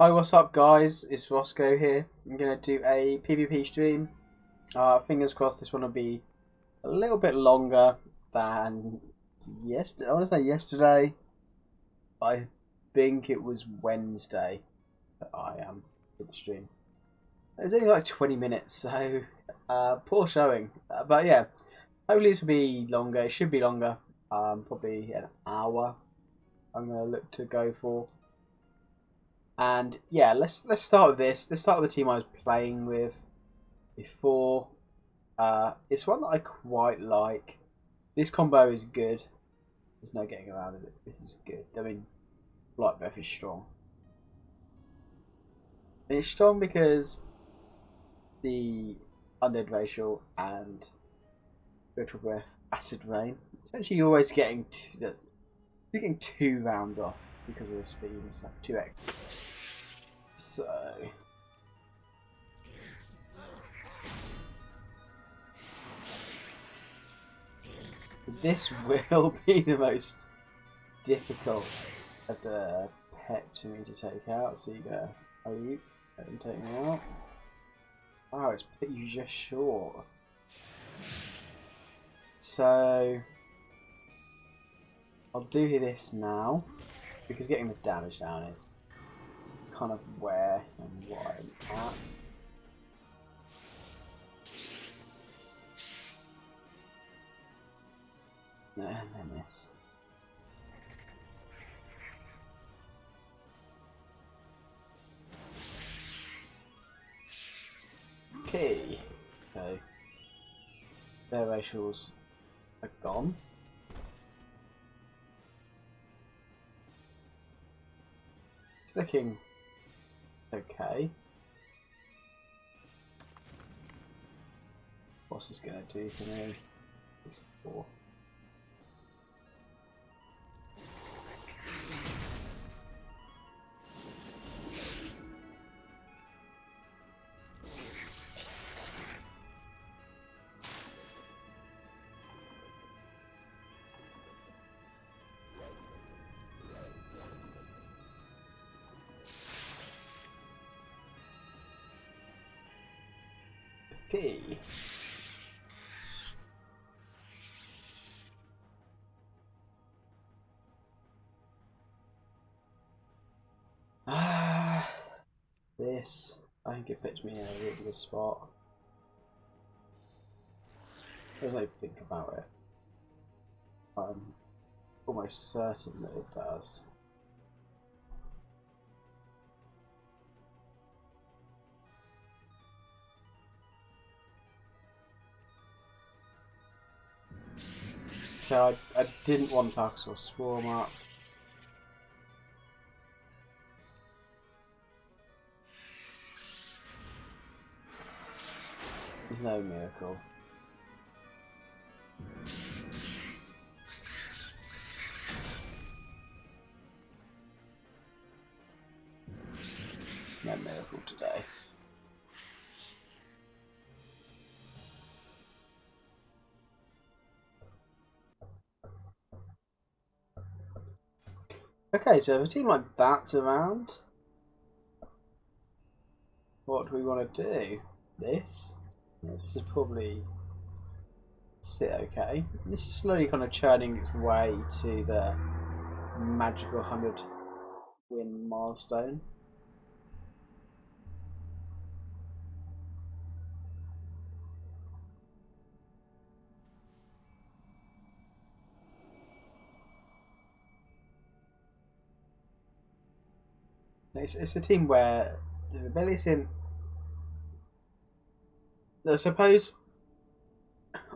Hi, what's up, guys? It's Roscoe here. I'm gonna do a PvP stream. Fingers crossed this one will be a little bit longer than yesterday. I want to say yesterday. I think it was Wednesday that I did the stream. It was only like 20 minutes, so poor showing. But yeah, hopefully this will be longer. It should be longer. Probably an hour. I'm gonna look to go for. And yeah, let's start with this. Let's start with the team I was playing with before. It's one that I quite like. This combo is good. There's no getting around it. This is good. I mean, Light Breath is strong. And it's strong because the Undead Racial and Virtual Breath, Acid Rain. Essentially, you're always getting you're getting 2 rounds off because of the speed and stuff. 2x. So this will be the most difficult of the pets for me to take out. So you go, oh, you let them take me out. Oh, it's put you just short. So I'll do this now because getting the damage down is kind of where and what I'm at. And then this. Okay. So their racials are gone. It's looking okay. What's this gonna do for me? 4. Okay. This, I think it puts me in a really good spot. As I think about it, I'm almost certain that it does. So I didn't want Tarkus or Swarm up. There's no miracle. No miracle today. Okay, so if a team like that's around, what do we want to do? This? Yeah, this is probably sit okay. This is slowly kind of churning its way to the magical 100 win milestone. It's a team where the rebellious in. I suppose,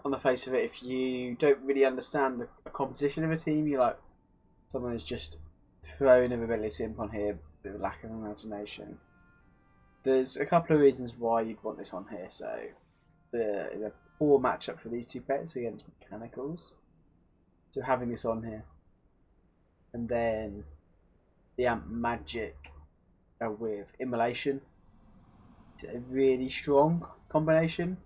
on the face of it, if you don't really understand the composition of a team, you're like, someone has just thrown a rebellious imp on here with a lack of imagination. There's a couple of reasons why you'd want this on here. So, the poor matchup for these two pets against mechanicals. So having this on here, and then the amp magic with immolation, it's a really strong combination.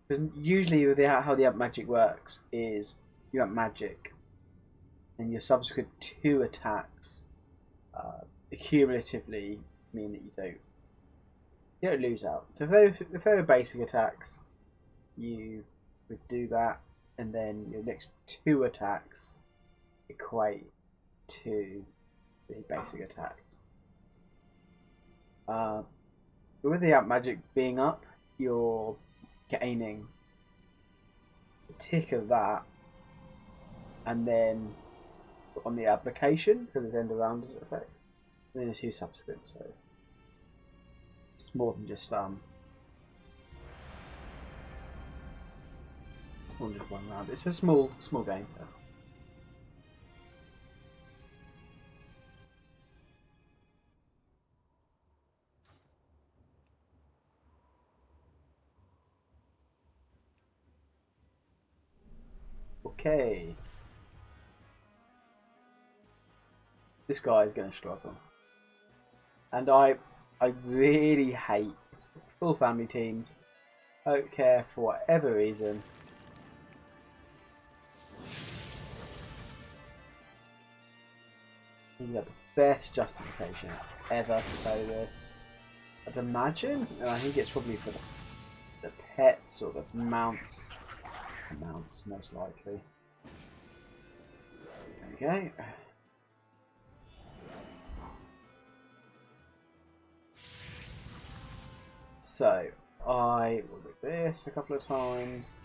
Because usually with how the amp magic works is you amp magic, and your subsequent 2 attacks cumulatively mean that you don't lose out. So if they were basic attacks, you would do that, and then your next 2 attacks equate to the basic attacks. With the amp magic being up, you're gaining a tick of that, and then on the application for the end of round effect, and then the 2 subsequent. So it's more than just it's more than just 1 round. It's a small game. Okay. This guy is going to struggle. And I really hate full family teams. I don't care for whatever reason. You have the best justification ever to play this. I'd imagine, and I think it's probably for the pets or the mounts. The mounts, most likely. There we go. So, I will do this a couple of times.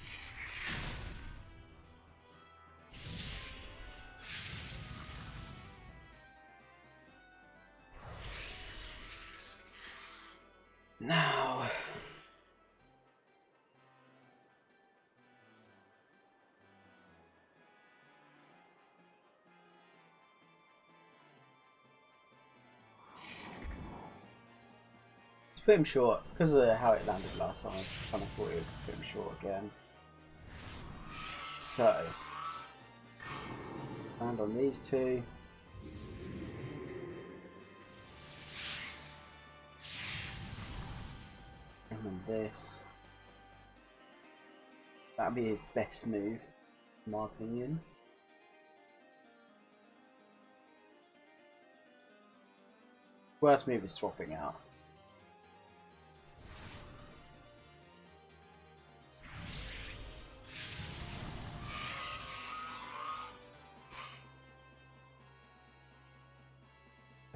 Now, it's pretty short because of how it landed last time. I kind of thought it would be pretty short again. So, land on these 2. And then this. That'd be his best move, in my opinion. Worst move is swapping out.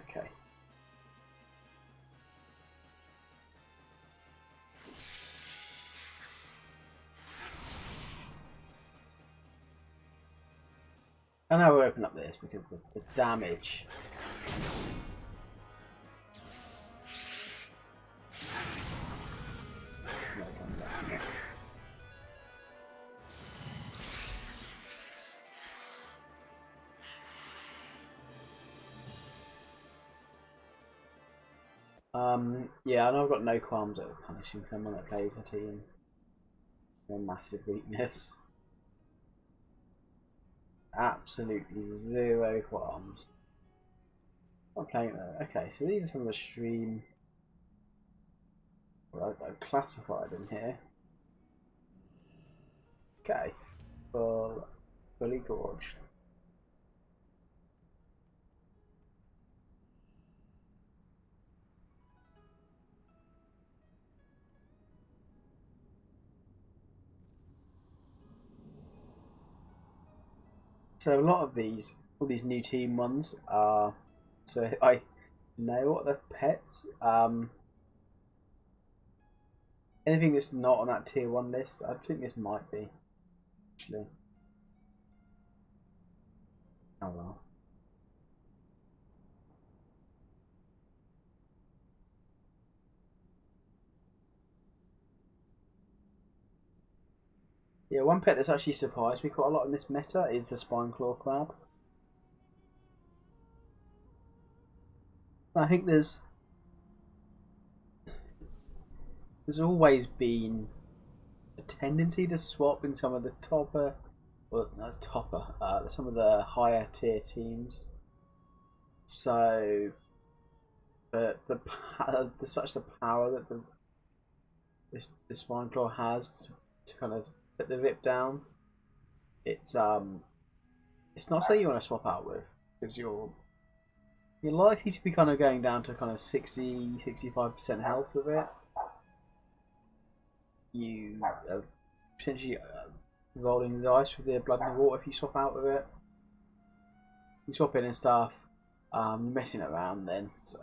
Okay. And now we'll open up this because the damage. Yeah, and I've got no qualms over punishing someone that plays a team. Their massive weakness. Absolutely 0 qualms. I'm playing that. Okay, so these are some of the stream. Well, I've classified in here. Okay, fully gorged. So a lot of these, all these new team ones are. So I know what the pets. Anything that's not on that tier 1 list, I think this might be. Actually. Oh well. Yeah, one pet that's actually surprised me quite a lot in this meta is the Spine Claw Crab. I think there's always been a tendency to swap in some of the some of the higher tier teams. So such the power that the Spine Claw has to kind of put the VIP down. It's not something you want to swap out with because you're you're likely to be kind of going down to kind of 60-65% health with it. You potentially rolling the dice with the blood and the water if you swap out with it. You swap in and stuff. You're messing around then, so.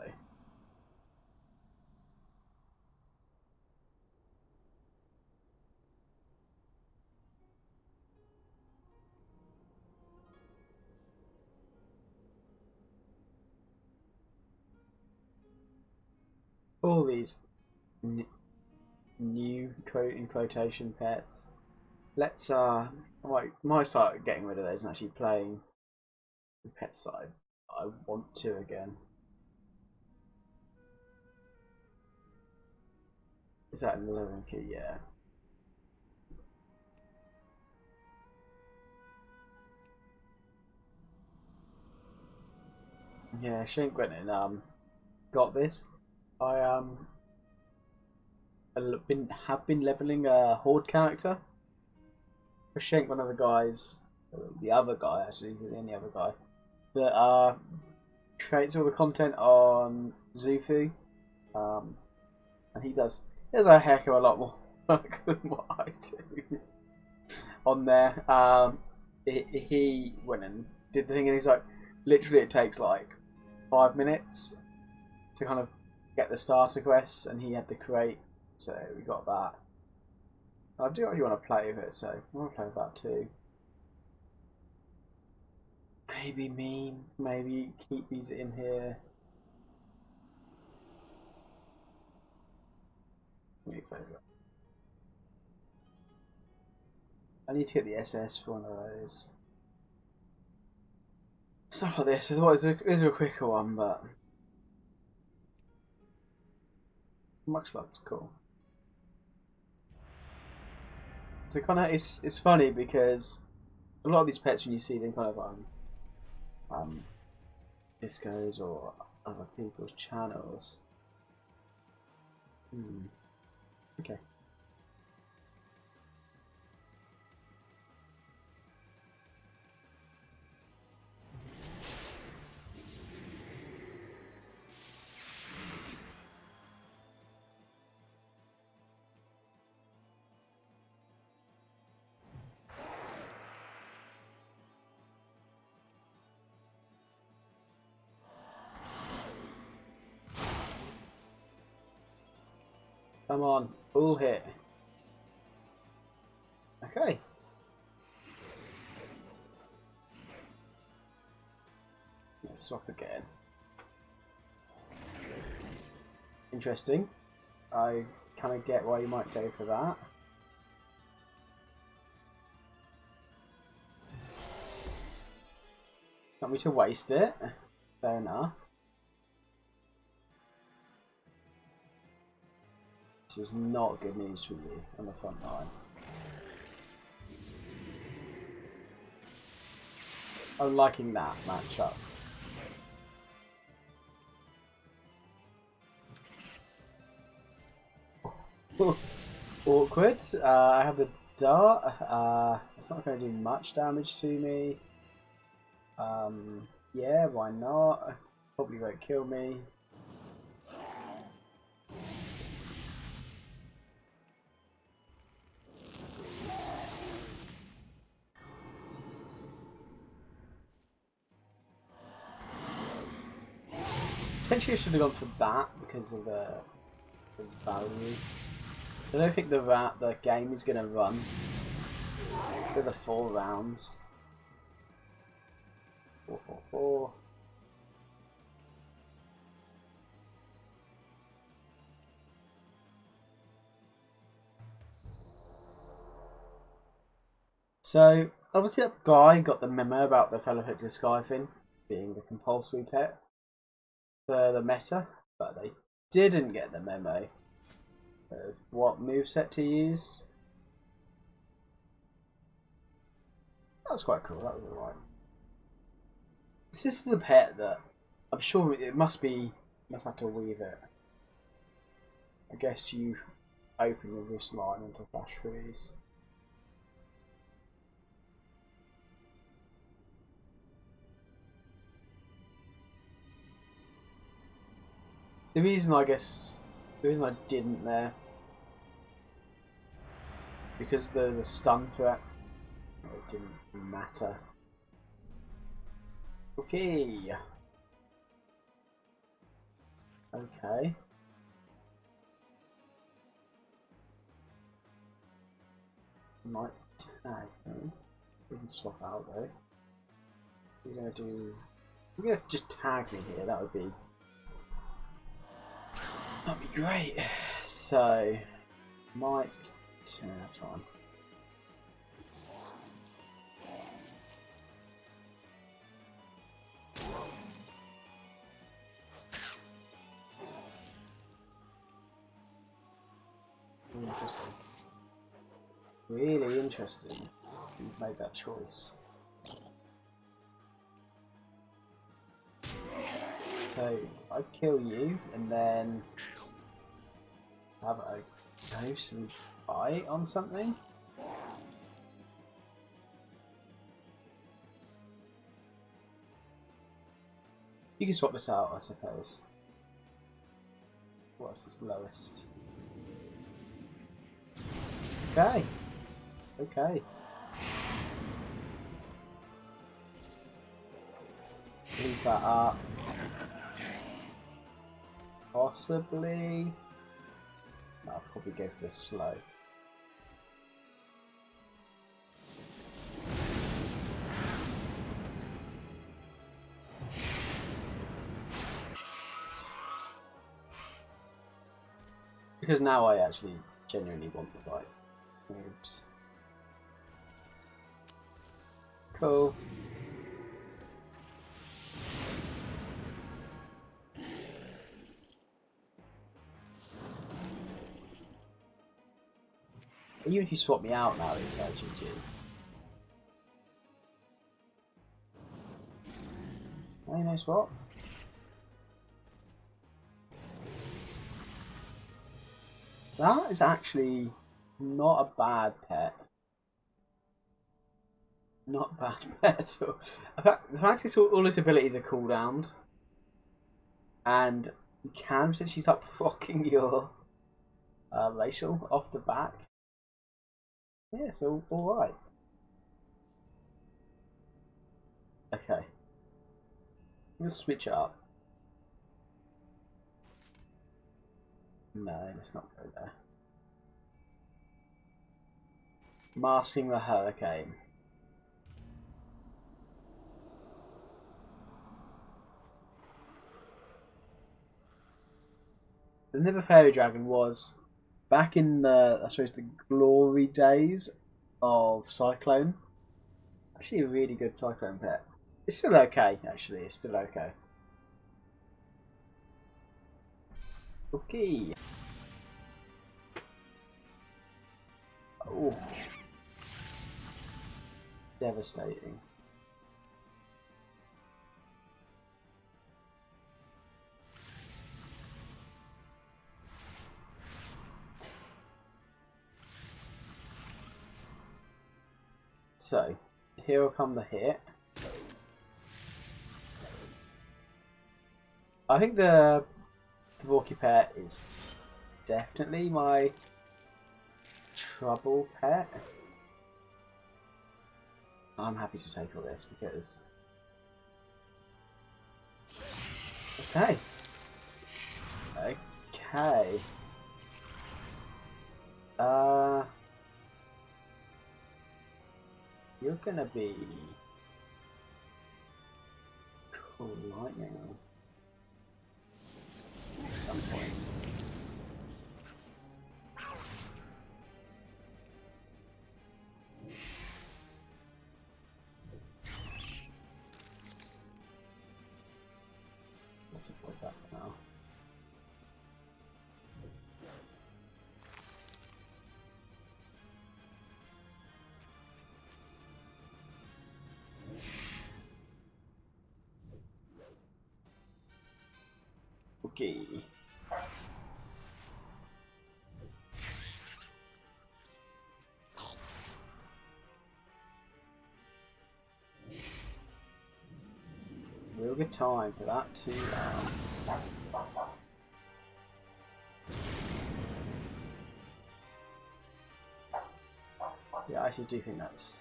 All these new in quotation pets. Let's I might start getting rid of those and actually playing the pet side. I want to again. Is that an 11 key? Yeah. Yeah, Shank went and got this. I have been leveling a horde character. For Shank, one of the guys, the other guy actually, the only other guy that creates all the content on Zufu, and he does a heck of a lot more work than what I do on there. He went and did the thing, and he's like, literally, it takes like 5 minutes to kind of get the starter quests, and he had the crate, so we got that. I do actually want to play with it, so I want to play with that too. Maybe keep these in here. I need to get the SS for one of those. Stuff like this. I thought it was a quicker one, but much less cool. So kind of it's funny because a lot of these pets, when you see them kind of discos or other people's channels. Okay. Come on, full hit. Okay. Let's swap again. Interesting. I kind of get why you might go for that. Want me to waste it? Fair enough. This is not good news for you on the front line. I'm liking that matchup. Awkward. I have the dart. It's not going to do much damage to me. Yeah, why not? Probably won't kill me. Potentially I should have gone for that because of the value. I don't think the game is going to run for the 4 rounds. 4, 4, 4. So obviously that guy got the memo about the Fellowship Sky thing being the compulsory pet for the meta, but they didn't get the memo of what moveset to use. That was quite cool, that was alright. This is a pet that I'm sure it must have to weave it. I guess you open your wrist line into flash freeze. The reason I guess the reason I didn't there because there's a stun threat. It didn't matter. Okay. Okay. Might tag me. We can swap out though. We're gonna do. We're gonna just tag me here. That'd be great. So might. Yeah, that's fine. Interesting. Really interesting. You've made that choice. So I kill you and then have a ghost and bite on something. You can swap this out, I suppose. What's this lowest? Okay. Okay. Leave that up. Possibly. No, I'll probably go for the slow. Because now I actually genuinely want the bite. Oops. Cool. Even if you swap me out now, it's GG. Oh, no swap. That is actually not a bad pet. Not a bad pet at all. The fact is all his abilities are cooldowned. And you can potentially start rocking your racial off the back. Yeah, it's alright. Okay. Let's switch it up. No, let's not go there. Masking the Hurricane. The Never Fairy Dragon was back in the, I suppose, the glory days of Cyclone. Actually, a really good Cyclone pet. It's still okay, actually. It's still okay. Okay. Oh. Devastating. So, here will come the hit. I think the Dvorky pet is definitely my trouble pet. I'm happy to take all this because... Okay. Okay. You're gonna be... Cool lightning at some point. Let's avoid that for now. Okay. Real good time for that to Yeah, I actually do think that's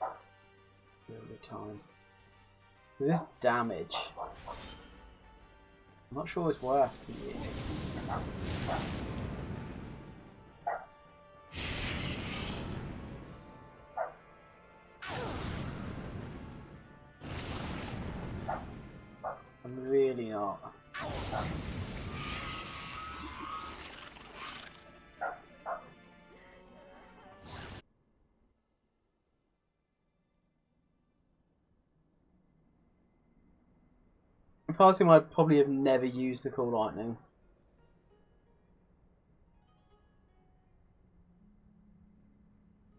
a little bit of time. Because this damage, I'm not sure it's worth you. I'm really not. Part of him I'd probably have never used the Cool Lightning.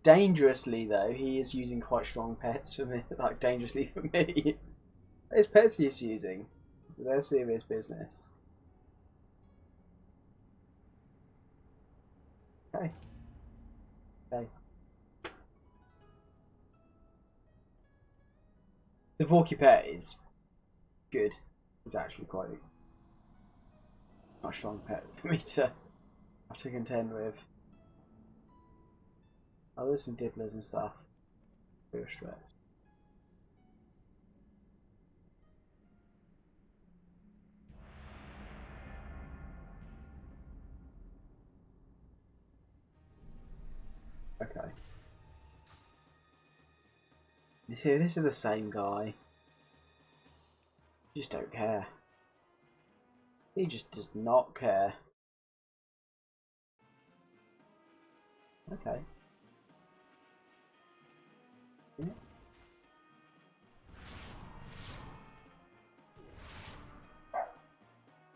Dangerously though, he is using quite strong pets for me, like dangerously for me. His pets he's using. They're serious business. Okay. Okay. The Vorky pet is good. It's actually quite a strong pet for me to have to contend with. Oh, there's some dibblers and stuff. Real stretch. Okay. This is the same guy. You just don't care. He just does not care. Okay. Yeah.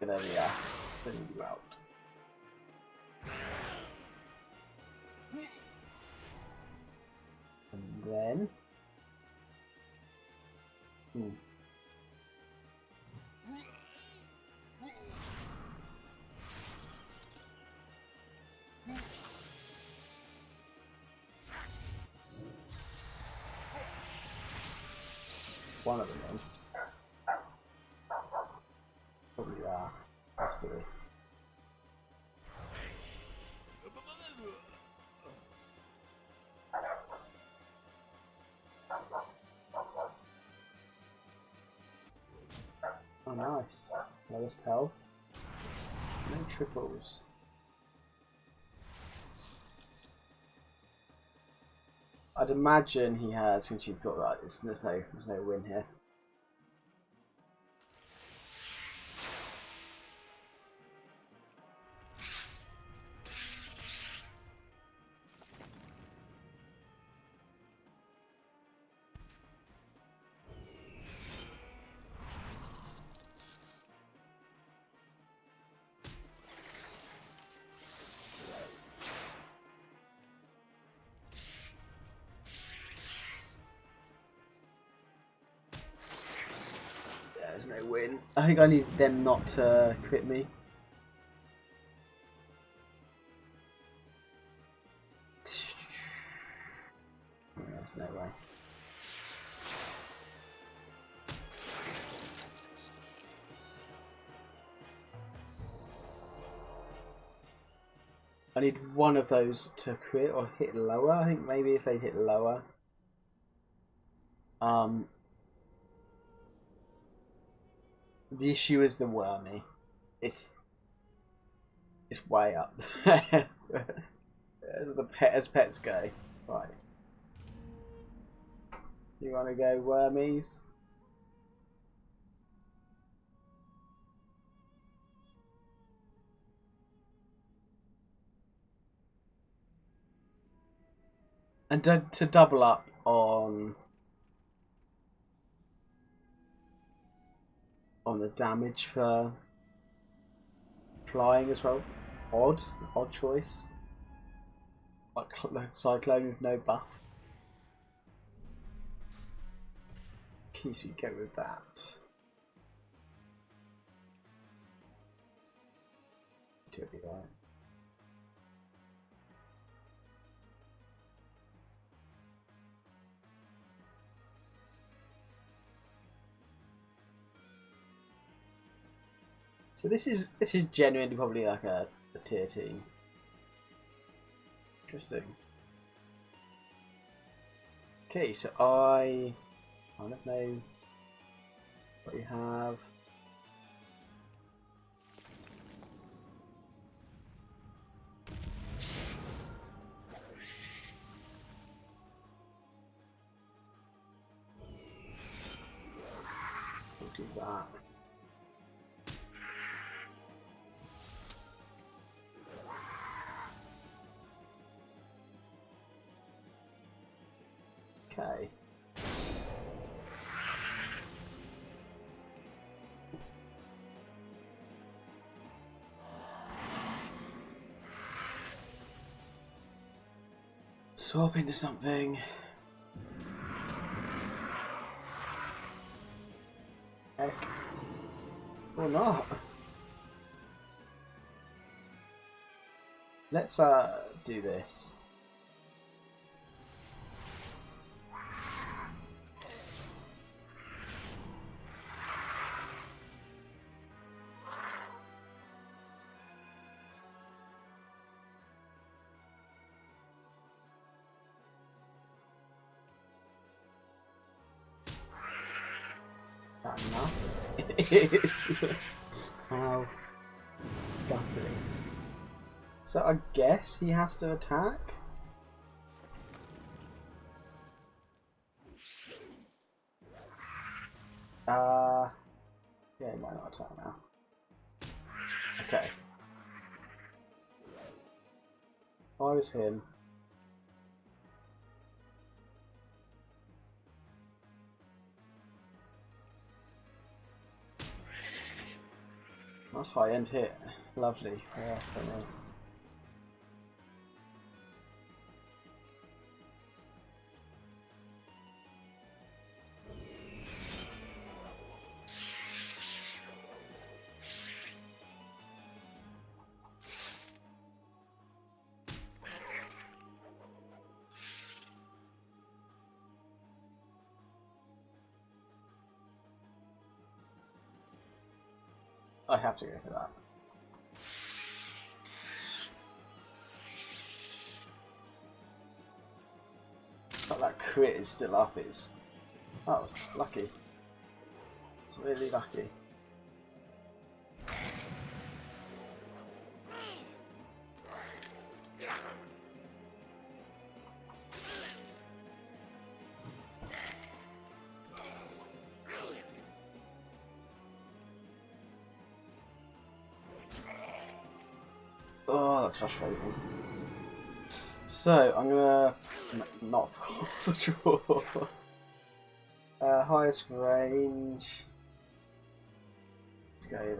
There we are. Putting you out. And then... One of them then. Probably are. Has to be. Oh nice. Lowest health. No triples. I'd imagine he has, since you've got like this. There's no win here. There's no win. I think I need them not to crit me. There's no way. I need one of those to crit or hit lower. I think maybe if they hit lower. The issue is the wormy. It's way up. As pets go. Right. You wanna go wormies? And to double up on the damage for flying as well. Odd choice. Like Cyclone with no buff. Okay, so you go with that. Do it right. So this is genuinely probably like a tier team. Interesting. Okay, so I kind of know what you have. We'll do that. Okay. Swap into something. Heck. Or not. Let's do this. That enough? It is. How gutting. So I guess he has to attack? Yeah, he might not attack now. Okay. If I was him. That's high end hit. Lovely. Yeah, for me. I have to go for that. But that crit is still up. Is oh, lucky. It's really lucky. Oh, that's frustrating. So, I'm gonna not force a draw. Highest range. Let's go with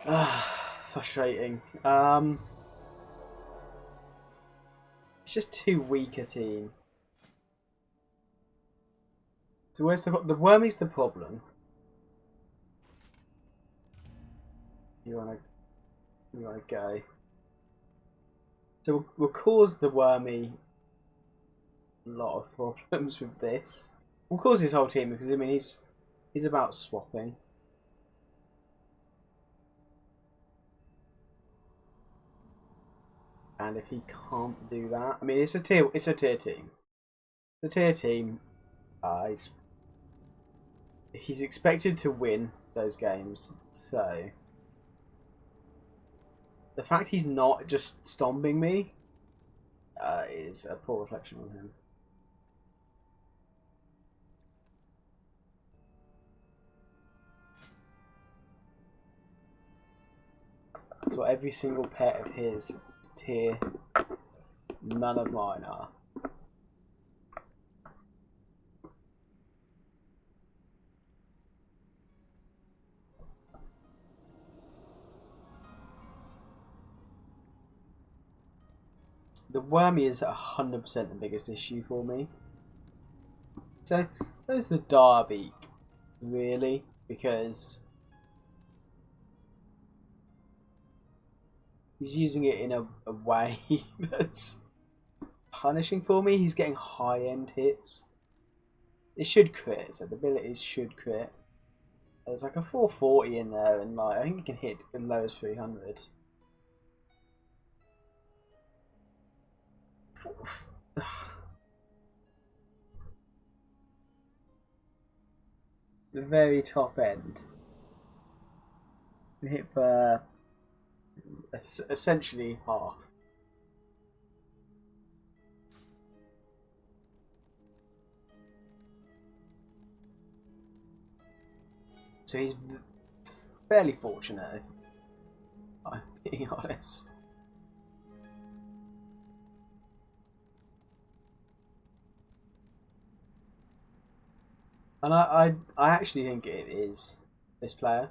that. Frustrating. It's just too weak a team. So where's the Wormy's the problem? You wanna go. So we'll cause the Wormy a lot of problems with this. We'll cause his whole team because I mean he's about swapping. And if he can't do that, I mean it's a tier team. The tier team, he's expected to win those games, so the fact he's not just stomping me is a poor reflection on him. So every single pet of his is tier. None of mine are. The Wormy is 100% the biggest issue for me. So is the Darbeak, really, because he's using it in a way that's punishing for me. He's getting high-end hits. It should crit, so the abilities should crit. There's like a 440 in there, and like I think you can hit as low as 300. the very top end. We hit for essentially half. So he's fairly fortunate, if I'm being honest. And I actually think it is this player.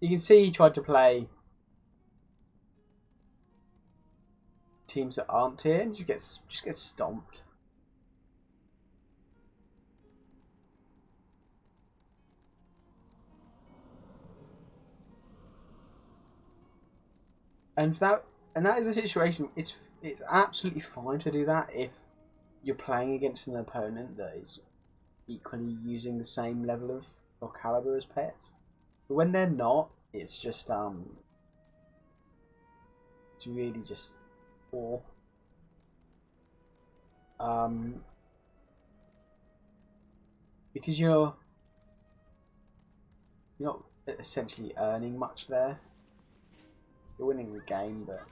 You can see he tried to play teams that aren't here and just gets stomped. And that is a situation. It's absolutely fine to do that if you're playing against an opponent that is equally using the same level of or caliber as pets. But when they're not, it's just it's really just poor. Because you're not essentially earning much there. You're winning the game, but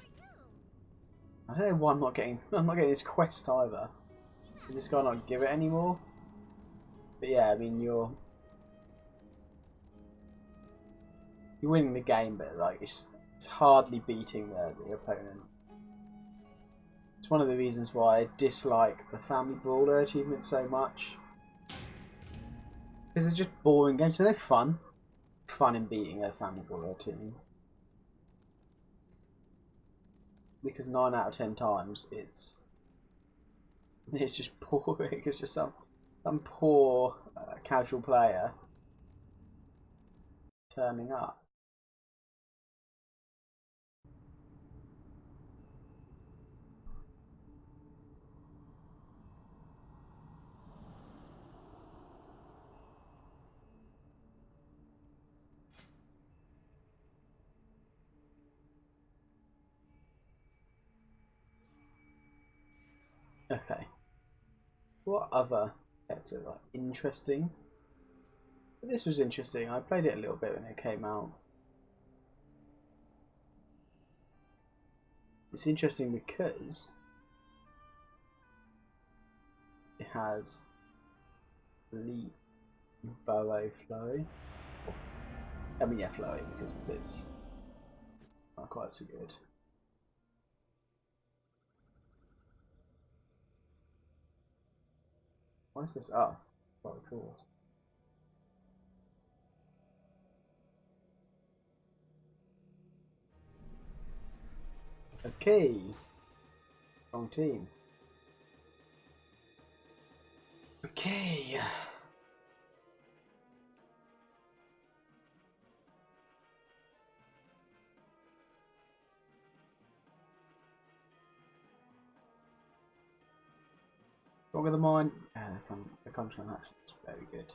I don't know why I'm not getting this quest either. Does this guy not give it anymore? But yeah, I mean you're winning the game, but like it's hardly beating the opponent. It's one of the reasons why I dislike the Family Brawler achievement so much. Because it's just boring games. There's no fun in beating a Family Brawler team. Because 9 out of 10 times it's just boring. It's just some poor casual player turning up. Okay. What other pets are like interesting? This was interesting. I played it a little bit when it came out. It's interesting because it has leap, bow, flow. I mean, yeah, flowy because it's not quite so good. Why is this up? Oh, of course. Okay. Wrong team. Okay. What with the mine? The contract action is very good.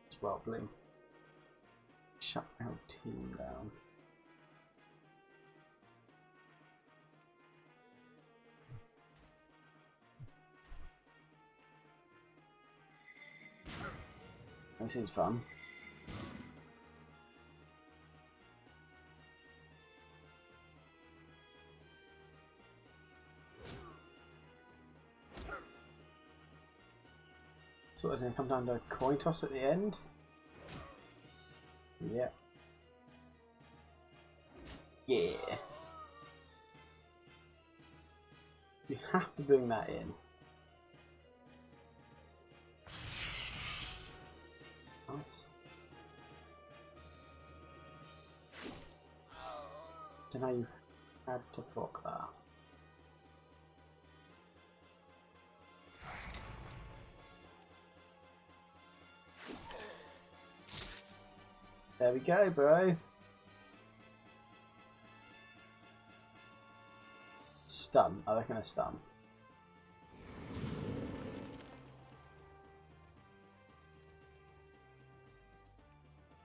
It's well blue. Shut our team down. This is fun. So what is it going to come down to a coin toss at the end? Yep. Yeah. You have to bring that in. Nice. So now you had to block that. There we go, bro. Stun. I reckon a stun.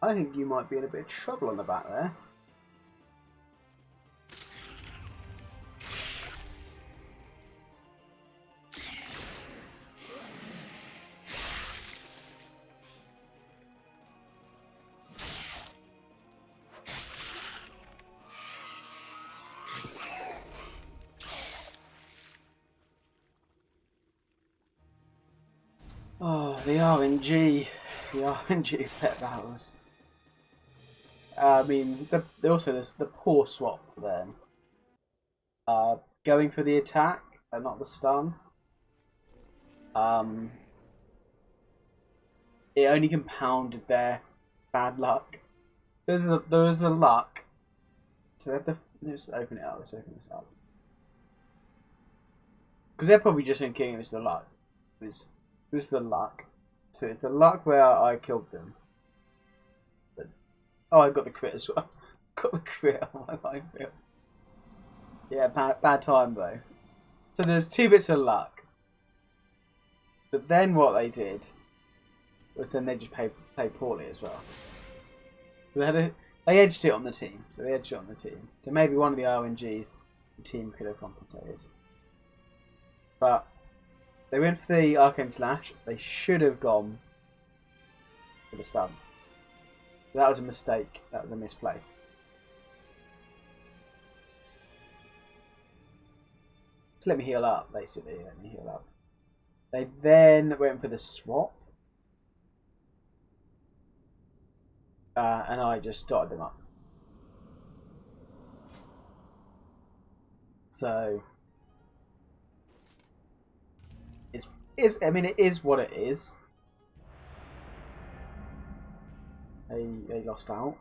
I think you might be in a bit of trouble on the back there. The RNG. The RNG pet battles. I mean, also there's the poor swap for them. Going for the attack and not the stun. It only compounded their bad luck. There was the luck. So let's open it up. Let's open this up. Because they're probably just thinking it was the luck. It was the luck. So it's the luck where I killed them. But, oh, I got the crit as well. Got the crit on my life. Yeah, bad time though. So there's 2 bits of luck. But then what they did was then they just played poorly as well. So they edged it on the team. So maybe one of the RNGs the team could have compensated. But they went for the Arcane Slash. They should have gone for the stun. That was a mistake. That was a misplay. Just let me heal up, basically. Let me heal up. They then went for the swap. And I just dotted them up. So I mean, it is what it is. They lost out.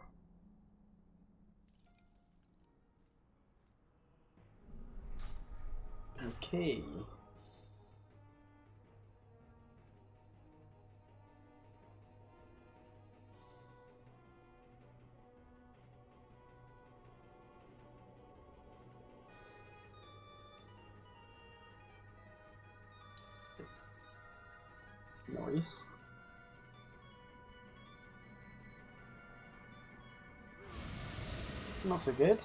Okay. Nice. Not so good.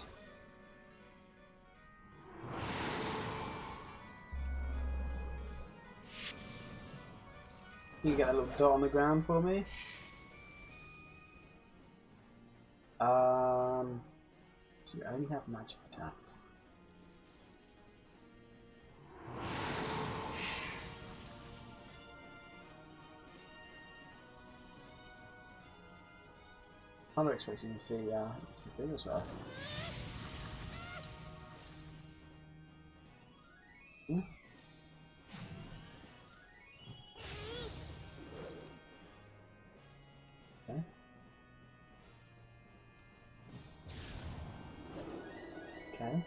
Can you get a little dot on the ground for me? So you only have magic attacks. I'm not expecting to see Mr. Big as well. Hmm? Okay. Okay.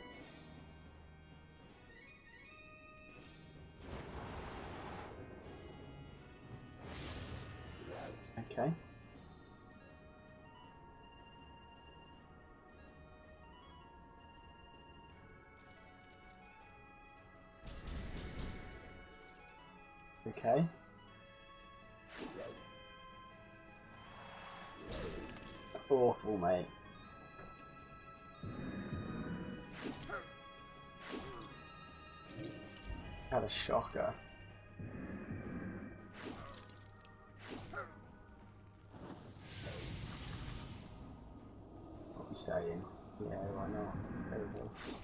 Okay. Okay. Awful, mate. Had a shocker. What are you saying? Yeah, why not? There it is.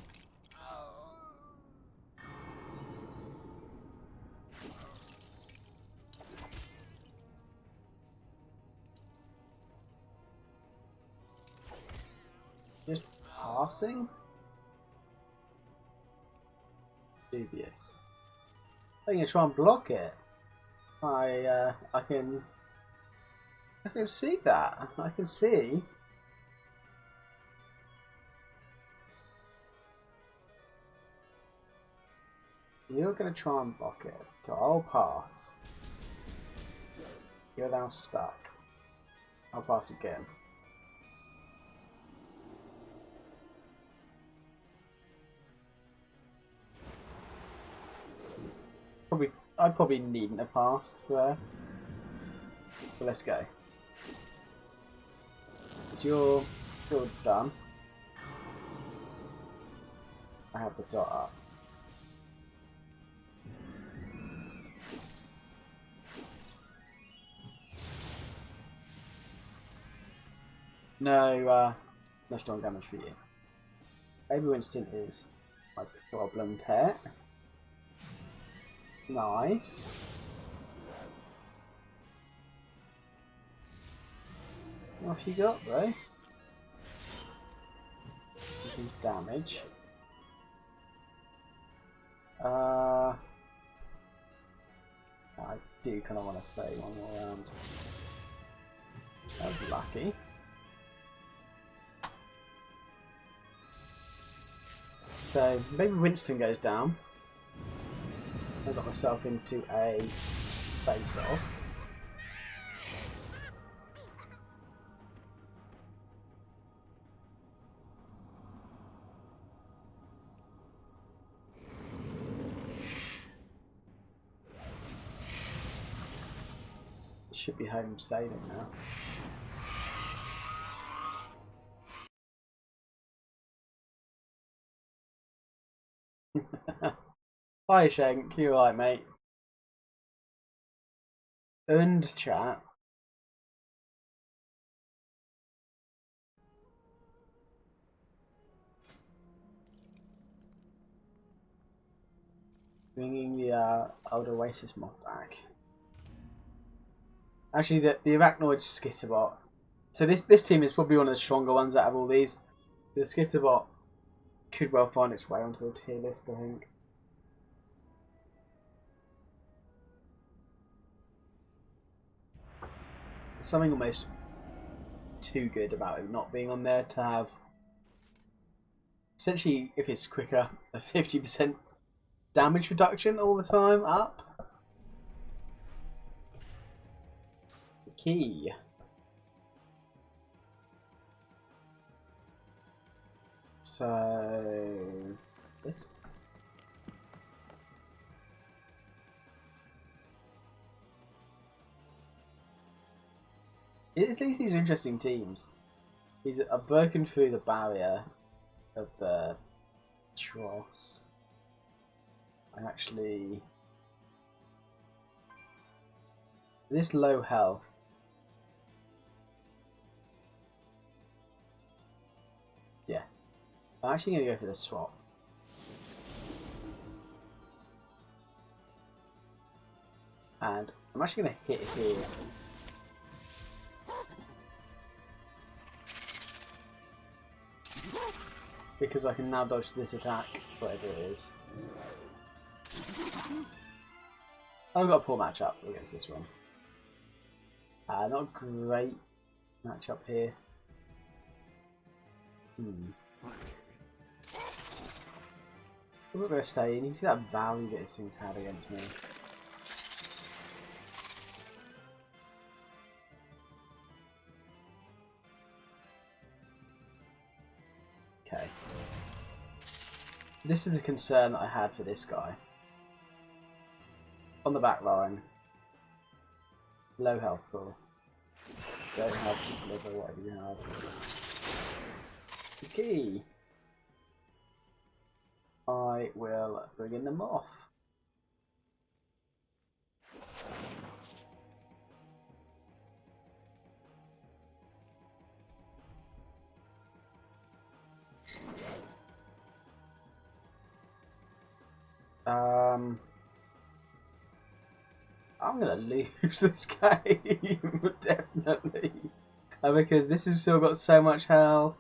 Just passing? Dubious. I'm gonna try and block it. I can see that. I can see. You're gonna try and block it, so I'll pass. You're now stuck. I'll pass again. I probably needn't have passed there. But let's go. So you're done. I have the dot up. No strong damage for you. Baby Winston is my problem pet. Nice. Off you got, though. Increase damage. I do kind of want to stay one more round. That was lucky. So maybe Winston goes down. I got myself into a face-off. Should be home saving now. Hi Shank, you alright mate? And chat. Bringing the old Oasis mod back. Actually, the Arachnoid Skitterbot. So this team is probably one of the stronger ones out of all these. The Skitterbot could well find its way onto the tier list, I think. There's something almost too good about it not being on there to have. Essentially, if it's quicker, a 50% damage reduction all the time up. Key. So this. At least these are interesting teams. These are broken through the barrier of the Tross. I actually this low health. Yeah. I'm actually going to go for the swap. And I'm actually going to hit here. Because I can now dodge this attack, whatever it is. I've got a poor matchup against this one. Not a great matchup here. I'm not going to stay in. You see that value that this thing's had against me. Okay. This is the concern that I had for this guy. On the back line. Low health pool. Don't have sliver, whatever you have. Okay. I will bring them off. I'm gonna lose this game, definitely, because this has still got so much health.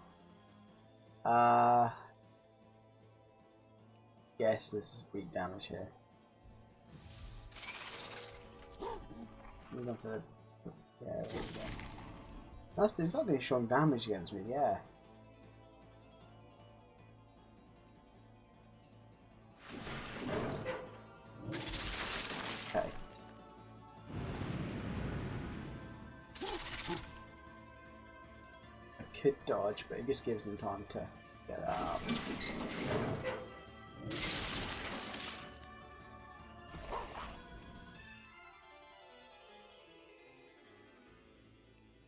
Yes, this is weak damage here. Yeah, there we go. It's not doing strong damage against me, yeah. Okay. I could dodge, but it just gives them time to get up.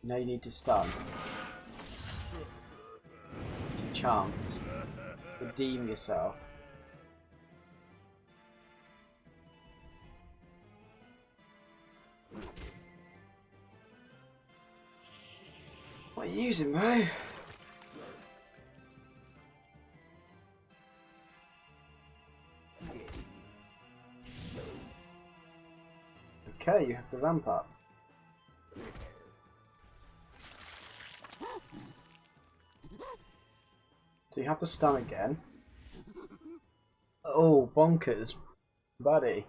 Now you need to stun. To chance. Redeem yourself. What are you using, bro? Okay, you have to ramp up. So you have to stun again. Oh, bonkers, buddy.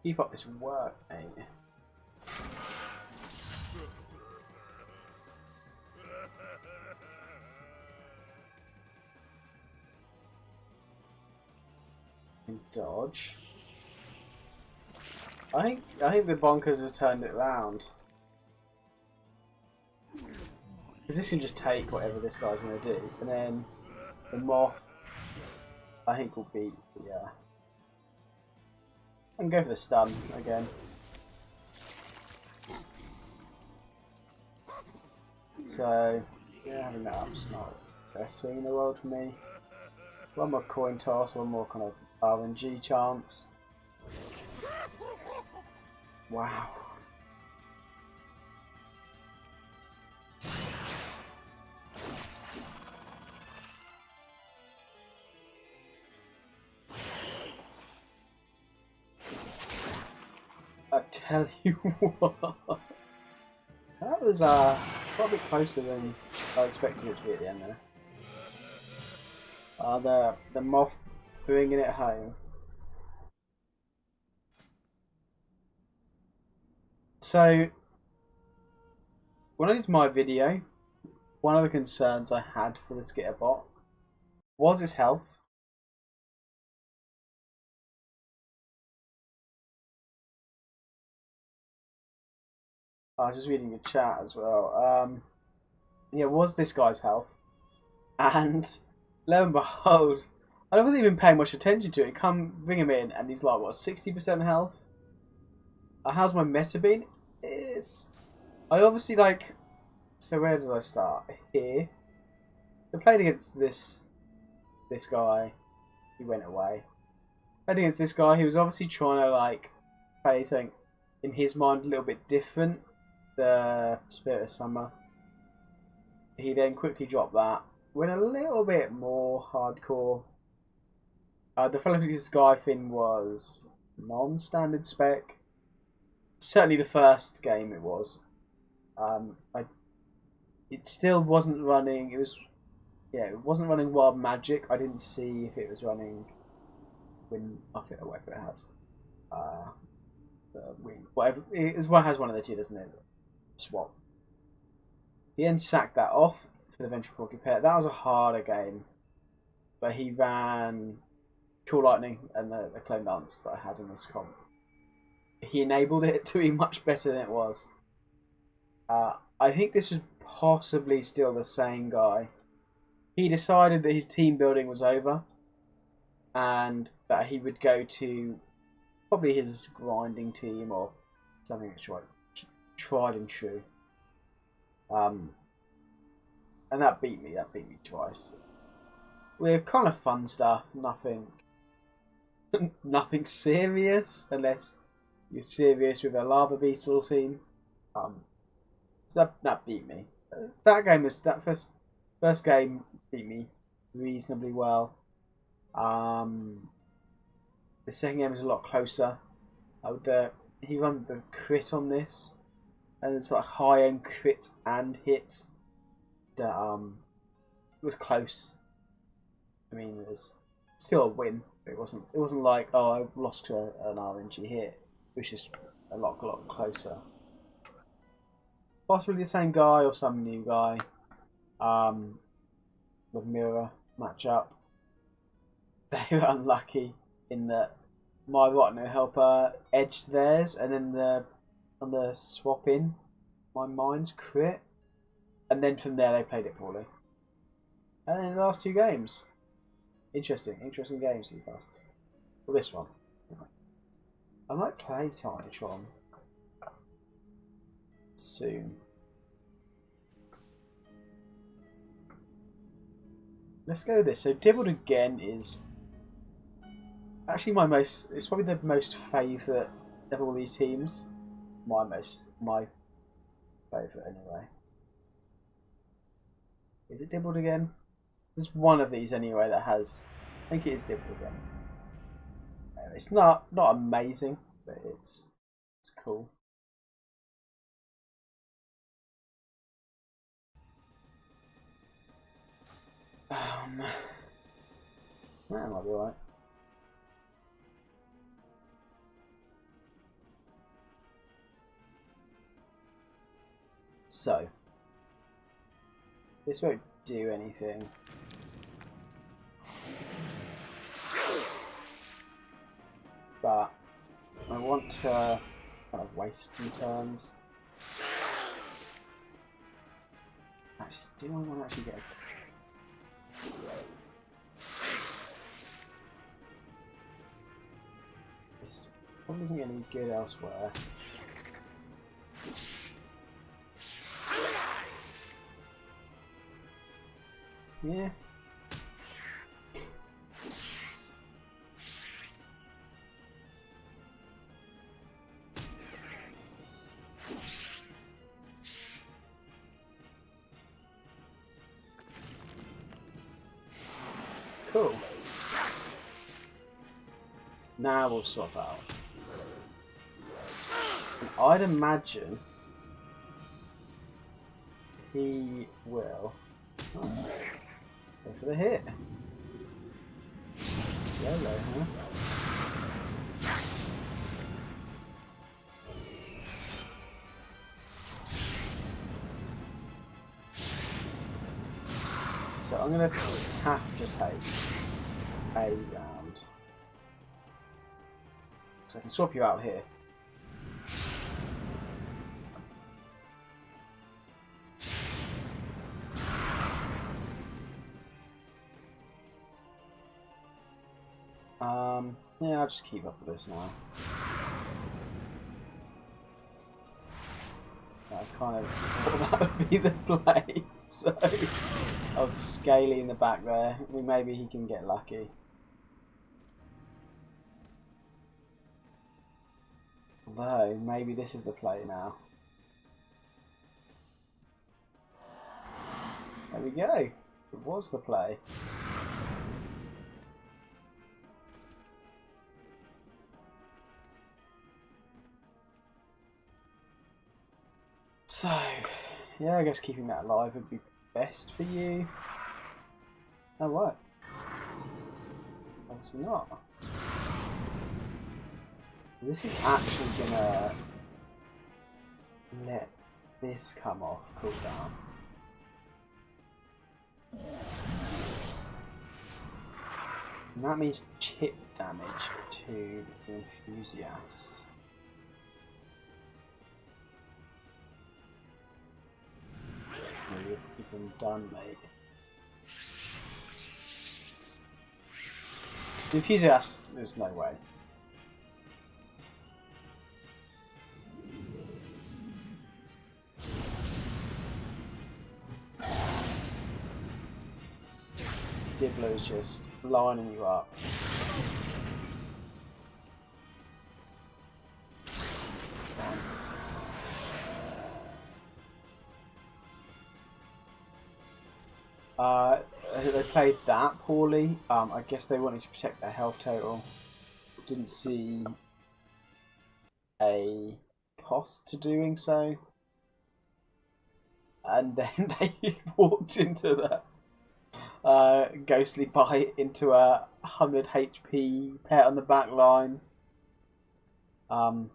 Keep up this work, mate. Dodge. I think the bonkers has turned it around. Because this can just take whatever this guy's going to do, and then the moth, I think, will beat the. I can go for the stun again. So yeah, having that up's not the best thing in the world for me. One more coin toss, one more kind of RNG chance. Wow. I tell you what, that was probably closer than I expected it to be at the end there. The moth bringing it home. So, when I did my video, one of the concerns I had for the Skitterbot was his health. I was just reading your chat as well. Yeah, was this guy's health? And lo and behold, I wasn't even paying much attention to it. Bring him in, and he's like, what, 60% health? How's my meta been? I obviously like. So where did I start? Here. I played against this guy. He went away. Played against this guy. He was obviously trying to like play something in his mind a little bit different. The Spirit of Summer. He then quickly dropped that. Went a little bit more hardcore. The Fellow Sky thing was non-standard spec. Certainly the first game it was. It still wasn't running. It wasn't running Wild Magic. I didn't see if it was running Wind Buffet or whatever it has. Whatever it has one of the two, doesn't it? Swap. He then sacked that off for the Vengeful Porky Pet. That was a harder game, but he ran Cool Lightning and the Clone Dance that I had in this comp. He enabled it to be much better than it was. I think this was possibly still the same guy. He decided that his team building was over and that he would go to probably his grinding team or something that's tried and true. And that beat me twice. With kind of fun stuff, nothing serious, unless you're serious with a lava beetle team. So that beat me. That first game beat me reasonably well. The second game was a lot closer. He run the crit on this, and it's like high end crit and hits. That it was close. I mean, it was still a win. But it wasn't like, oh, I lost to an RNG hit. It was just a lot closer. Possibly the same guy or some new guy. The mirror matchup. They were unlucky in that my Rotten Helper edged theirs, and then on the swap in, my Mind's crit, and then from there they played it poorly. And then the last two games, interesting games these last. Well, this one, I might play Titantron soon. Let's go with this. So Dibbled again is actually it's probably the most favourite of all these teams. My favourite anyway. Is it Dibbled again? There's one of these anyway that has, I think it is Dibbled again. It's not amazing, but it's It's cool. That might be alright. So, this won't do anything. But I want to kind of waste some turns. Actually, do I want to actually get a... This probably isn't going to be good elsewhere. Yeah. Cool. Now we'll swap out. And I'd imagine he will go for the hit. YOLO, huh? So I'm going to have to take a round. So I can swap you out here. Yeah, I'll just keep up with this now. I kind of thought that would be the play, so I'll Scaly in the back there. Maybe he can get lucky. Although, maybe this is the play now. There we go. It was the play. So, yeah, I guess keeping that alive would be best for you. Oh, what? Obviously not. This is actually gonna let this come off cooldown. And that means chip damage to the enthusiast. You've been done, mate. The enthusiast, there's no way. Dibbler's just lining you up. They played that poorly. I guess they wanted to protect their health total. Didn't see a cost to doing so. And then they walked into the ghostly bite into a 100 HP pet on the back line. The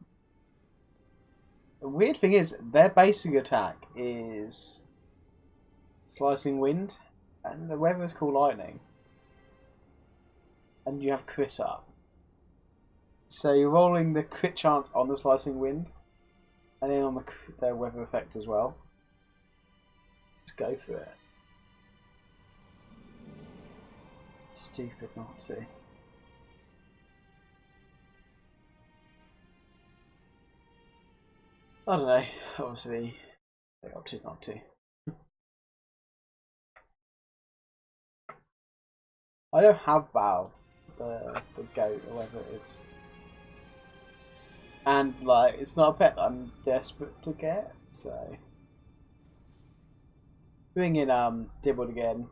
weird thing is, their basic attack is Slicing Wind, and the weather is called Lightning. And you have crit up. So you're rolling the crit chance on the Slicing Wind, and then on their weather effect as well. Just go for it. Stupid not to. I don't know, obviously they opted not to. I don't have Bow, the goat or whatever it is. And like, it's not a pet that I'm desperate to get, so bring in Dibbled again,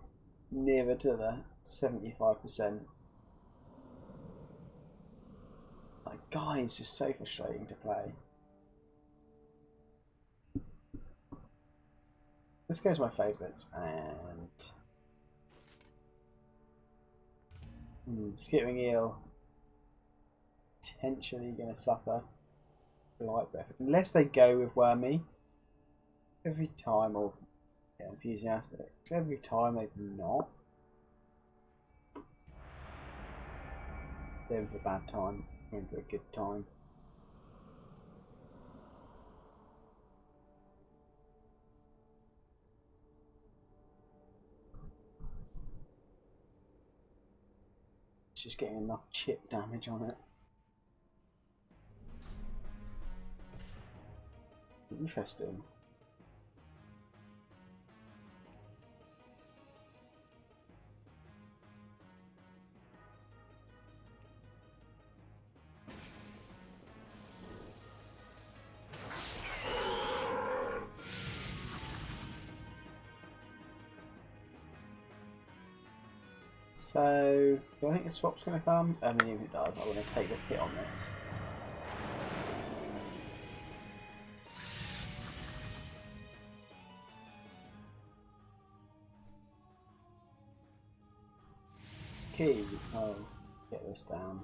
nearer to the 75%. Like, guy is just so frustrating to play. This goes my favourites, and skipping eel potentially going to suffer light breath unless they go with wormy every time, or enthusiastic every time. They've not. They're in for a bad time. We're in for a good time. It's just getting enough chip damage on it. Interesting. So, do I think the swap's going to come? I mean, if it does, I want to take this hit on this. Key. Oh, get this down.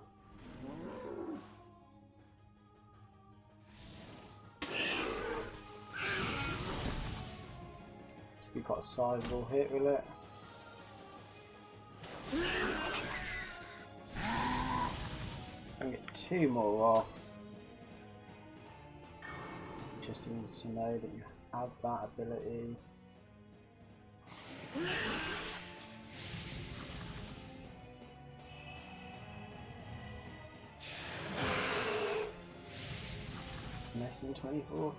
It's be quite a sizable hit, will it? I can get 2 more off. Interesting to know that you have that ability. Less than 24.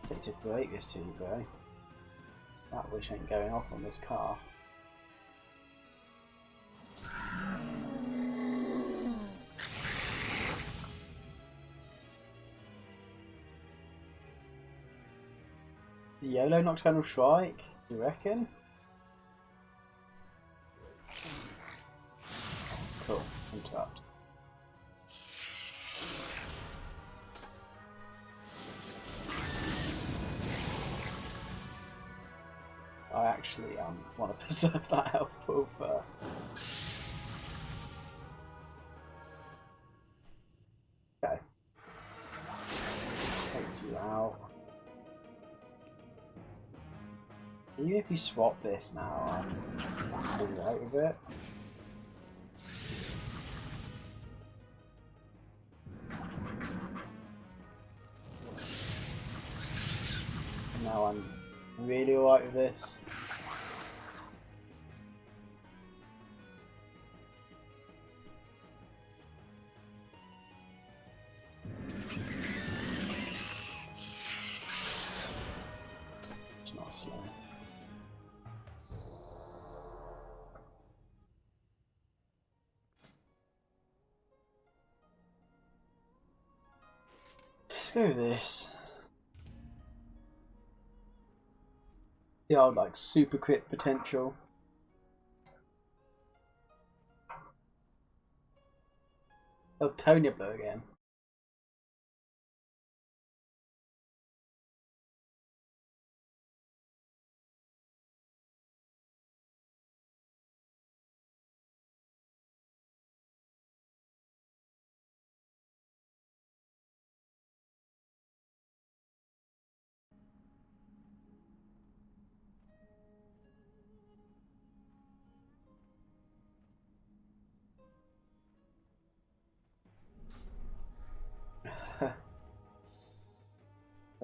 I need to break this to you, bro. That wish ain't going off on this car. YOLO Nocturnal Strike, you reckon? Cool, interrupt. I actually want to preserve that health pool for... Okay. Takes you out. Even if you swap this now, I'm alright with it. And now I'm really alright with this. It's not slow. Let's go with this. The old like super crit potential. Oh, Tonya Blue again.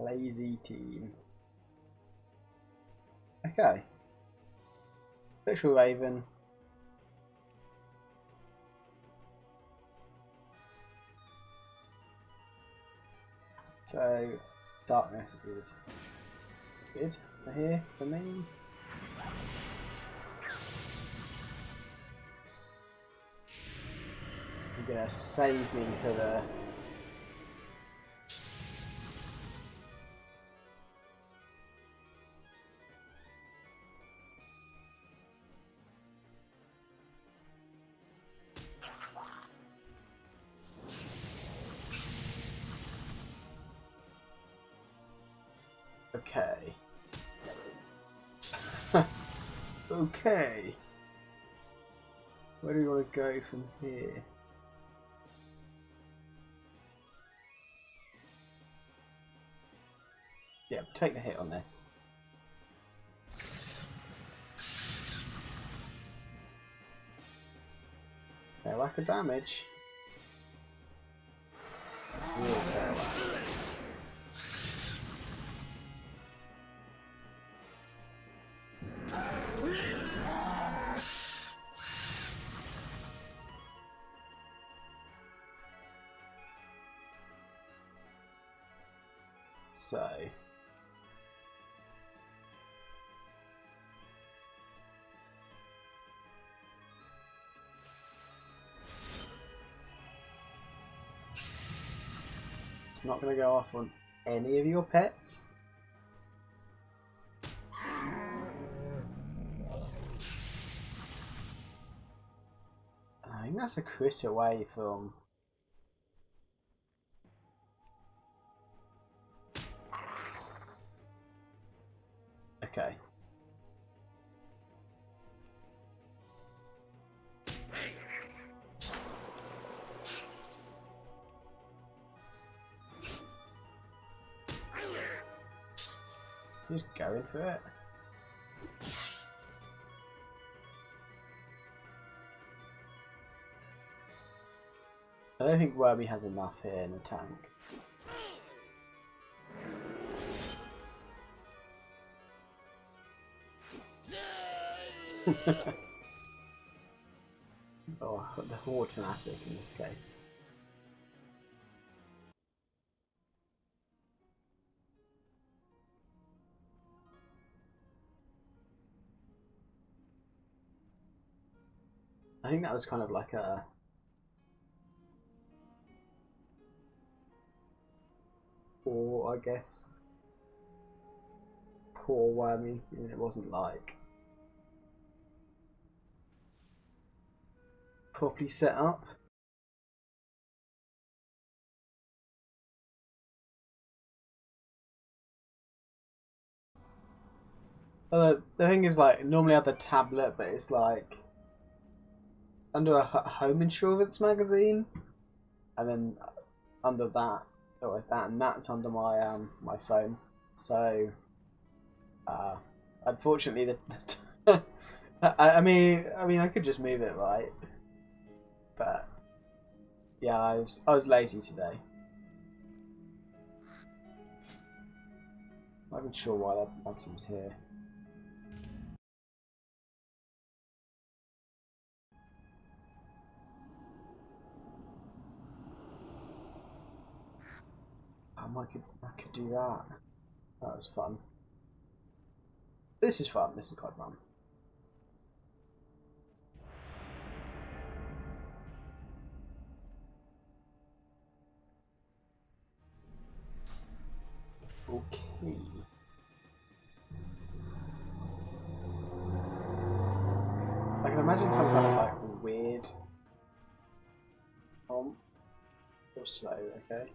Lazy team. Okay. Literal Raven. So, darkness is good for here for me. You're gonna save me for the... Okay. Okay. Where do we want to go from here? Yeah, take the hit on this. Fair lack of damage. Real fair lack. So it's not going to go off on any of your pets. I think that's a crit away from. Okay. Just going for it. I don't think Wormy has enough here in the tank. Oh, the Horde fanatic in this case. I think that was kind of like a poor, I guess. Poor Wormy. I mean, it wasn't like properly set up. The thing is, like, normally I have the tablet, but it's like under a home insurance magazine, and then under that, oh, it's that, and that's under my my phone. So, unfortunately, I mean, I could just move it, right? But yeah, I was lazy today. I'm not even sure why that Maxim's here. I could do that. That was fun. This is fun. This is quite fun. Okay. I can imagine some kind of like weird. Or slow. Okay.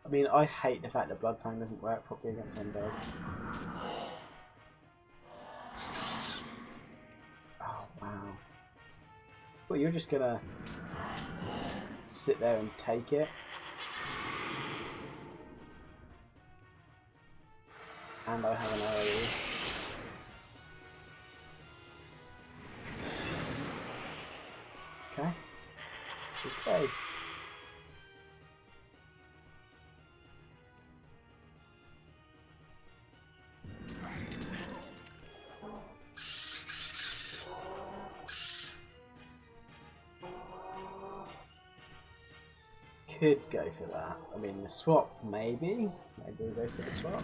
I mean, I hate the fact that Bloodfang doesn't work properly against undead. Oh wow. Well, you're just gonna sit there and take it. And I have an AoE. Okay. Okay. Could go for that. I mean, the swap, maybe. Maybe we'll go for the swap.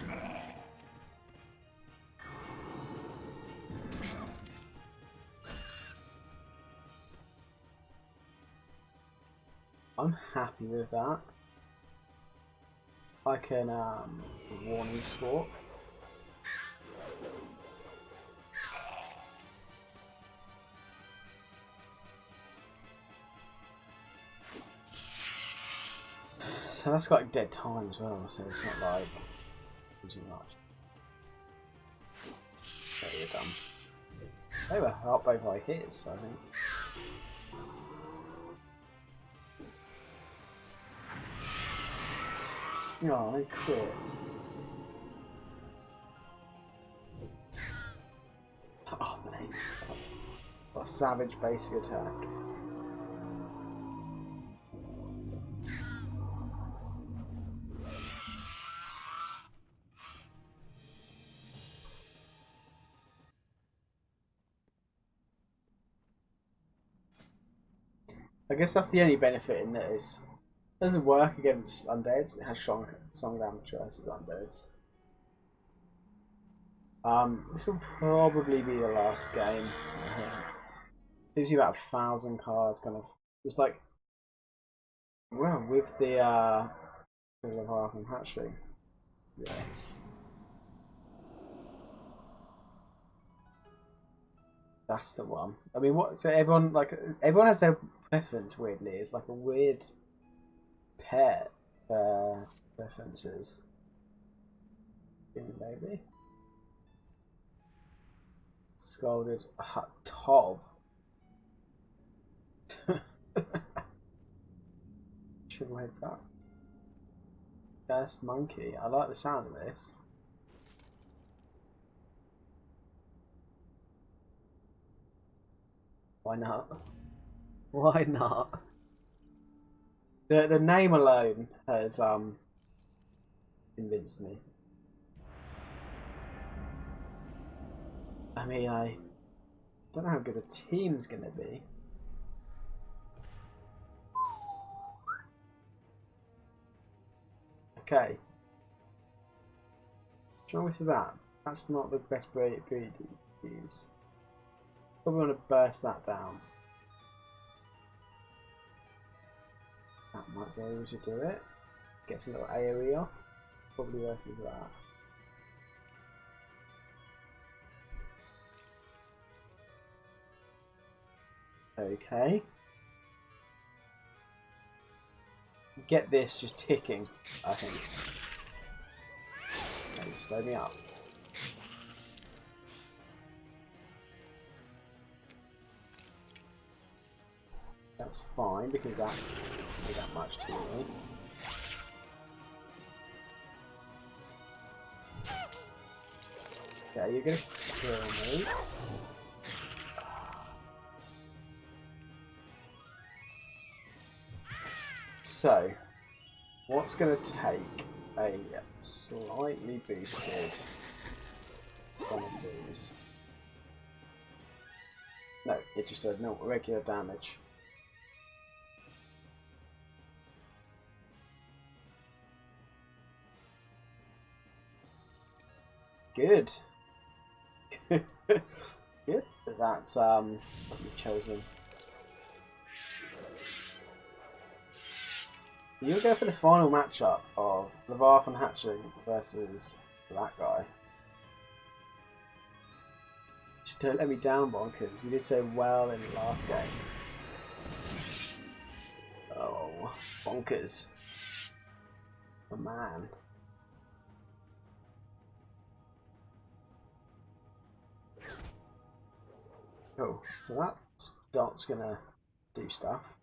I'm happy with that. I can warning swap. And that's got dead time as well, so it's not like too much. There you're done. They were out both my hits, I think. Oh, I quit. Oh, mate. What a savage basic attack. I guess that's the only benefit in this. It doesn't work against undeads. It has strong damage versus undeads. This will probably be the last game. I think. Gives you about 1,000 cards, kind of. It's like, well, with the Leviathan hatchling. Yes. That's the one. I mean, what? So everyone has their preference. Weirdly, it's like a weird pair preferences. Maybe scalded Tob. Triple heads up. First monkey. I like the sound of this. Why not? Why not? The name alone has convinced me. I mean, I don't know how good the team's gonna be. Okay. Which is that? That's not the best breed to use. Probably want to burst that down. That might be able to do it. Get some little AoE off. Probably versus that. Okay. Get this just ticking, I think. Okay, slow me up. That's fine because that doesn't do that much to me. Okay, you're gonna kill me. So, what's going to take a slightly boosted one of these? No, it just does no regular damage. Good. Good. That's what you've chosen. You'll go for the final matchup of Leviathan Hatchling versus that guy. Just don't let me down, Bonkers. You did so well in the last game. Oh, Bonkers. A man. Cool. So that dot's gonna do stuff.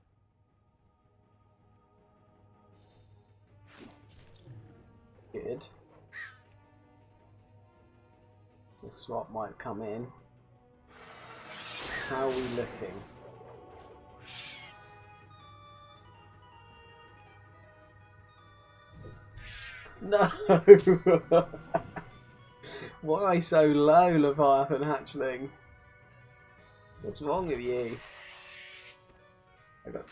Good. The swap might come in. How are we looking? No! Why am I so low, Leviathan Hatchling? What's wrong with you? I got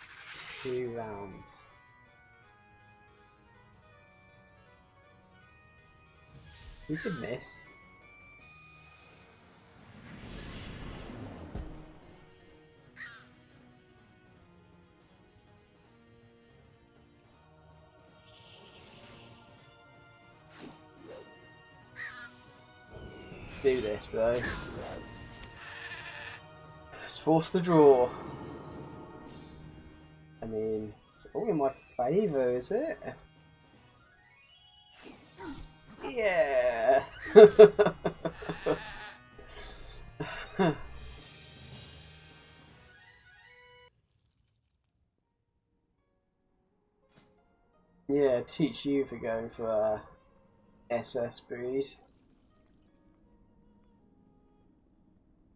2 rounds. You could miss. Let's do this, bro. Let's force the draw. I mean, it's all in my favour, is it? Yeah. Yeah, teach you for going for SS breed.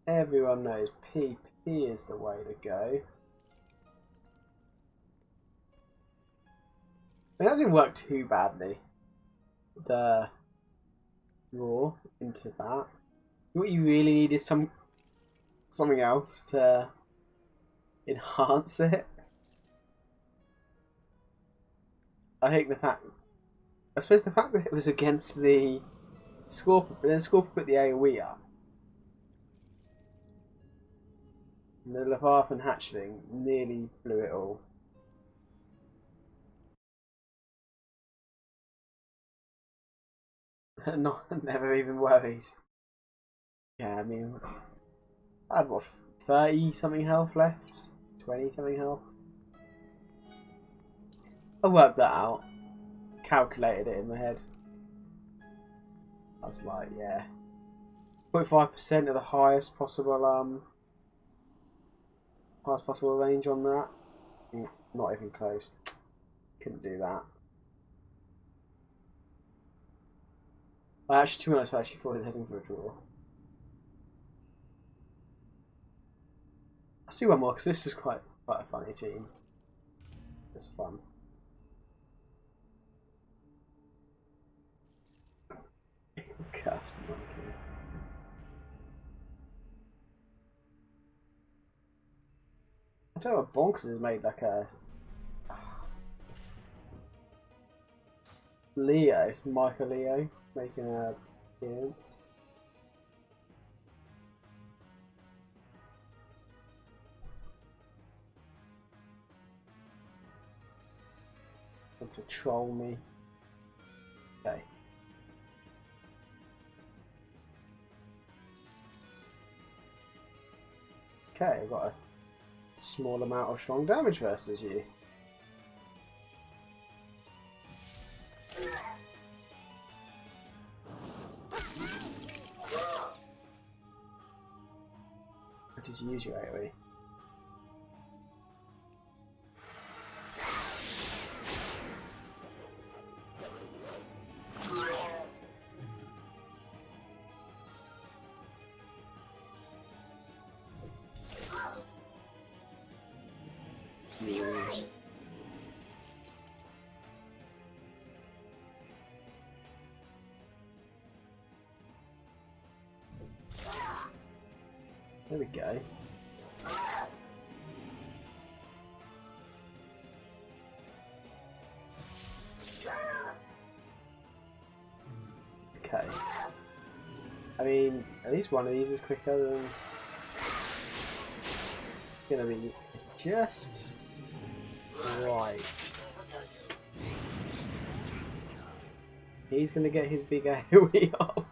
Everyone knows PP is the way to go. I mean, that didn't work too badly. The raw into that. What you really need is something else to enhance it. I think I suppose the fact that it was against the Scorpion, but then Scorpion put the AoE up. And the Leviathan hatchling nearly blew it all. Never even worried. Yeah, I mean, I had what, 30 something health left? 20 something health? I worked that out. Calculated it in my head. I was like, yeah. 0.5% of the highest possible range on that. Not even close. Couldn't do that. To be honest, I actually thought he was heading for a draw. I'll see one more because this is quite a funny team. It's fun. Cast monkey. I don't know what Bonkers has made like a Leo. It's Michael Leo making an appearance. Want to troll me? Okay. Okay, I've got a small amount of strong damage versus you. What did you use your AoE? There we go. Okay. I mean, at least one of these is quicker than... Gonna be just right. He's gonna get his big AoE off.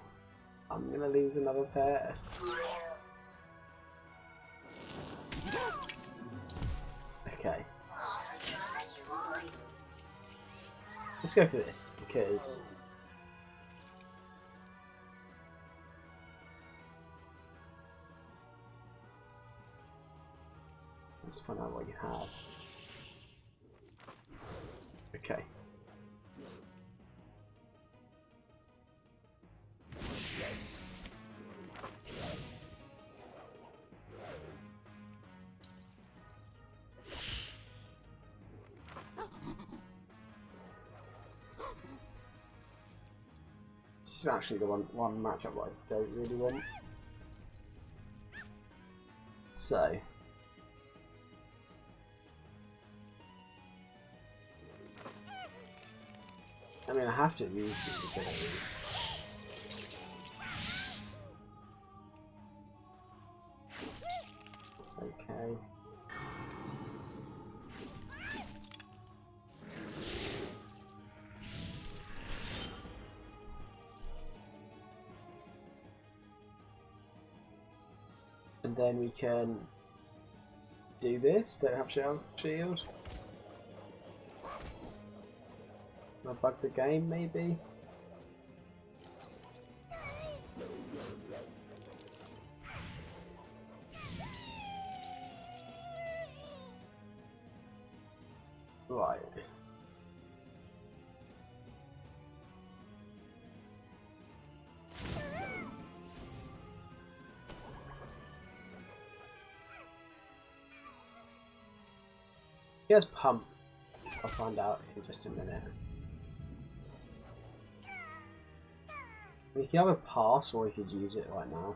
I'm gonna lose another pair. Okay. Let's go for this because let's find out what you have. Okay. This is actually the one matchup that I don't really want. So I mean, I have to use these abilities. It's okay. And then we can do this. Don't have shield. I'll bug the game, maybe. Right. He has pump. I'll find out in just a minute. We can have a pass, or we could use it right now.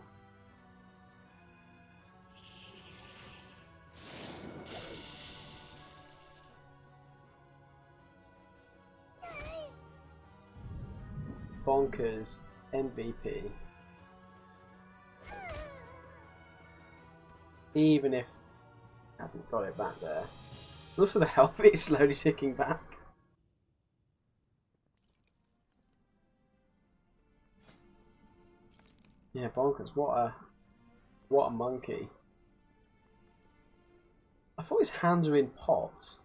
Bonkers MVP. Even if I haven't got it back there. Look for the health, it's slowly ticking back. Yeah, bonkers. What a monkey. I thought his hands were in pots.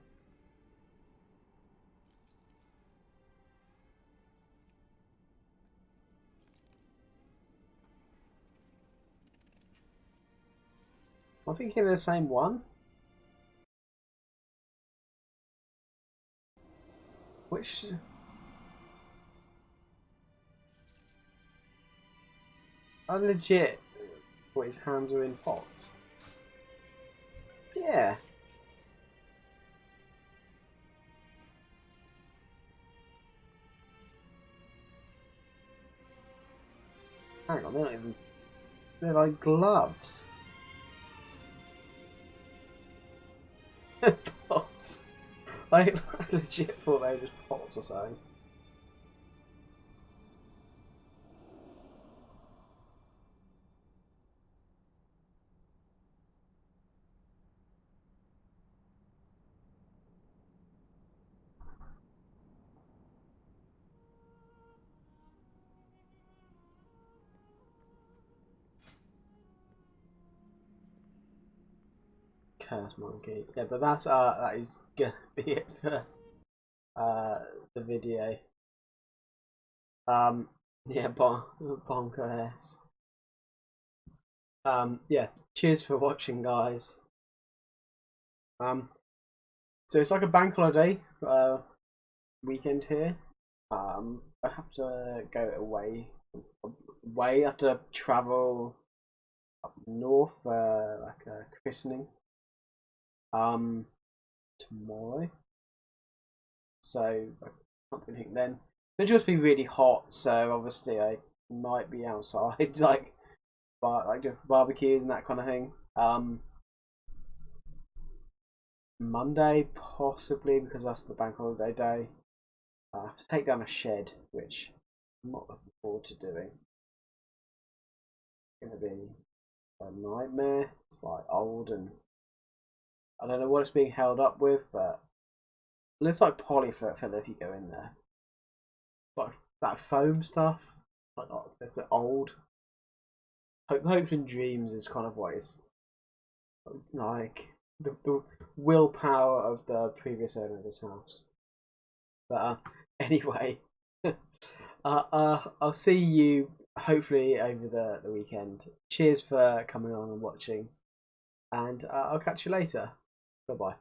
I'm thinking of the same one. Which... I legit thought his hands were in pots. Yeah. Hang on, they're not even... They're like gloves. Pots. I legit thought they were just pots or something. Curse monkey. Yeah, but that is gonna be it for the video. Yeah, bonker ass. Yeah, cheers for watching, guys. So it's like a bank holiday weekend here. I have to go away. I have to travel up north for like a christening. Tomorrow. So I can't really think then. It'll just be really hot, so obviously I might be outside, like just barbecues and that kind of thing. Monday possibly, because that's the bank holiday day. I have to take down a shed, which I'm not looking forward to doing. It's gonna be a nightmare. It's like old and I don't know what it's being held up with, but it looks like polyfiller if you go in there. Like that foam stuff, like the old. Hopes and dreams is kind of what it's like the willpower of the previous owner of this house. But anyway, I'll see you hopefully over the weekend. Cheers for coming on and watching, and I'll catch you later. Bye bye.